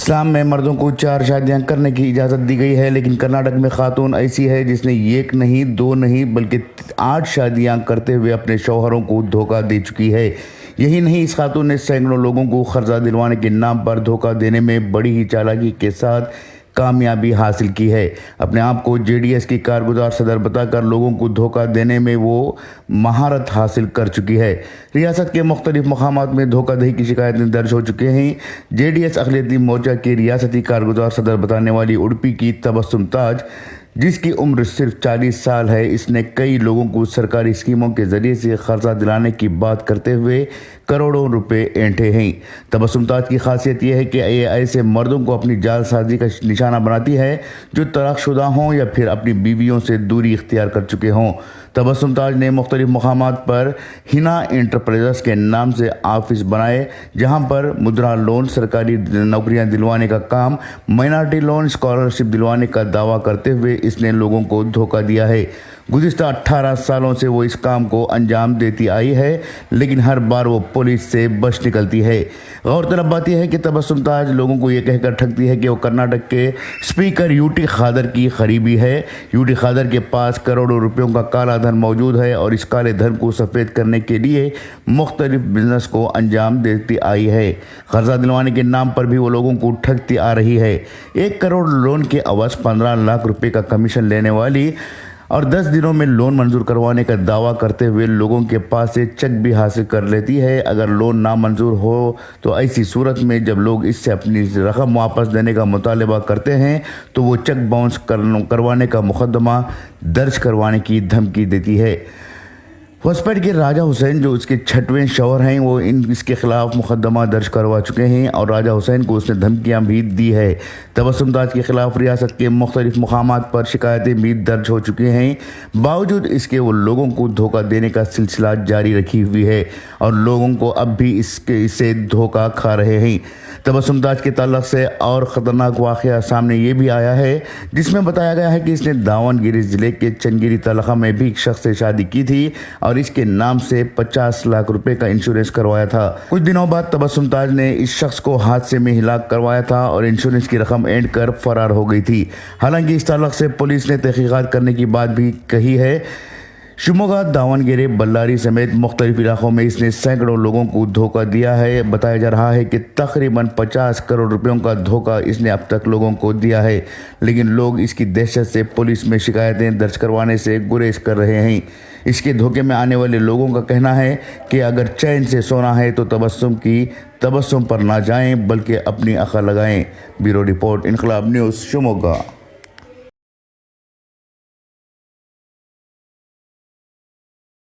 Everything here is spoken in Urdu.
اسلام میں مردوں کو 4 شادیاں کرنے کی اجازت دی گئی ہے، لیکن کرناٹک میں خاتون ایسی ہے جس نے 1 نہیں 2 نہیں بلکہ 8 شادیاں کرتے ہوئے اپنے شوہروں کو دھوکہ دے چکی ہے۔ یہی نہیں، اس خاتون نے سینکڑوں لوگوں کو قرضہ دلوانے کے نام پر دھوکہ دینے میں بڑی ہی چالاکی کے ساتھ کامیابی حاصل کی ہے۔ اپنے آپ کو جے ڈی ایس کی کارگزار صدر بتا کر لوگوں کو دھوکہ دینے میں وہ مہارت حاصل کر چکی ہے۔ ریاست کے مختلف مقامات میں دھوکہ دہی کی شکایتیں درج ہو چکے ہیں۔ جے ڈی ایس اقلیتی مورچہ کی ریاستی کارگزار صدر بتانے والی اڈپی کی تبسم تاج، جس کی عمر صرف 40 سال ہے، اس نے کئی لوگوں کو سرکاری اسکیموں کے ذریعے سے قرضہ دلانے کی بات کرتے ہوئے کروڑوں روپے اینٹھے ہیں۔ تبسم تاج کی خاصیت یہ ہے کہ یہ ایسے مردوں کو اپنی جال سازی کا نشانہ بناتی ہے جو طلاق شدہ ہوں یا پھر اپنی بیویوں سے دوری اختیار کر چکے ہوں۔ تبسم تاج نے مختلف مقامات پر ہنا انٹرپرائزز کے نام سے آفس بنائے، جہاں پر مدرا لون، سرکاری نوکریاں دلوانے کا کام، مائنارٹی لون، اسکالرشپ دلوانے کا دعویٰ کرتے ہوئے اس نے لوگوں کو دھوکہ دیا ہے۔ گزشتہ 18 سالوں سے وہ اس کام کو انجام دیتی آئی ہے، لیکن ہر بار وہ پولیس سے بچ نکلتی ہے۔ غور طلب بات یہ ہے کہ تبسم تاج لوگوں کو یہ کہہ کر ٹھگتی ہے کہ وہ کرناٹک کے اسپیکر یو ٹی خادر کی قریبی ہے۔ یو ٹی خادر کے پاس کروڑوں روپیوں کا کالا دھن موجود ہے اور اس کالے دھن کو سفید کرنے کے لیے مختلف بزنس کو انجام دیتی آئی ہے۔ قرضہ دلوانے کے نام پر بھی وہ لوگوں کو ٹھگتی آ رہی ہے۔ 1 کروڑ لون کے عوض 15 لاکھ روپے کا کمیشن لینے والی اور 10 دنوں میں لون منظور کروانے کا دعویٰ کرتے ہوئے لوگوں کے پاس سے چیک بھی حاصل کر لیتی ہے۔ اگر لون نامنظور ہو تو ایسی صورت میں جب لوگ اس سے اپنی رقم واپس دینے کا مطالبہ کرتے ہیں تو وہ چیک باؤنس کروانے کا مقدمہ درج کروانے کی دھمکی دیتی ہے۔ ہوسپیٹ کے راجہ حسین، جو اس کے 6ویں شوہر ہیں، وہ اس کے خلاف مقدمہ درج کروا چکے ہیں اور راجہ حسین کو اس نے دھمکیاں بھی دی ہے۔ تبسم تاج کے خلاف ریاست کے مختلف مقامات پر شکایتیں بھی درج ہو چکی ہیں۔ باوجود اس کے وہ لوگوں کو دھوکہ دینے کا سلسلہ جاری رکھی ہوئی ہے اور لوگوں کو اب بھی اسے دھوکہ کھا رہے ہیں۔ تبسم تاج کے تعلق سے اور خطرناک واقعہ سامنے یہ بھی آیا ہے، جس میں بتایا گیا ہے کہ اس نے داون گیری ضلع کے چنگیری تعلقہ میں بھی ایک شخص سے شادی کی تھی اور اس کے نام سے 50 لاکھ روپے کا انشورنس کروایا تھا۔ کچھ دنوں بعد تبسم تاج نے اس شخص کو حادثے میں ہلاک کروایا تھا اور انشورنس کی رقم اینٹ کر فرار ہو گئی تھی۔ حالانکہ اس تعلق سے پولیس نے تحقیقات کرنے کی بات بھی کہی ہے۔ شموگا، داون گیرے، بಳ್ಳاری سمیت مختلف علاقوں میں اس نے سینکڑوں لوگوں کو دھوکہ دیا ہے۔ بتایا جا رہا ہے کہ تقریباً 50 کروڑ روپیوں کا دھوکہ اس نے اب تک لوگوں کو دیا ہے، لیکن لوگ اس کی دہشت سے پولیس میں شکایتیں درج کروانے سے گریز کر رہے ہیں۔ اس کے دھوکے میں آنے والے لوگوں کا کہنا ہے کہ اگر چین سے سونا ہے تو تبسم پر نہ جائیں بلکہ اپنی عقل لگائیں۔ بیورو رپورٹ، انقلاب نیوز، شموگا۔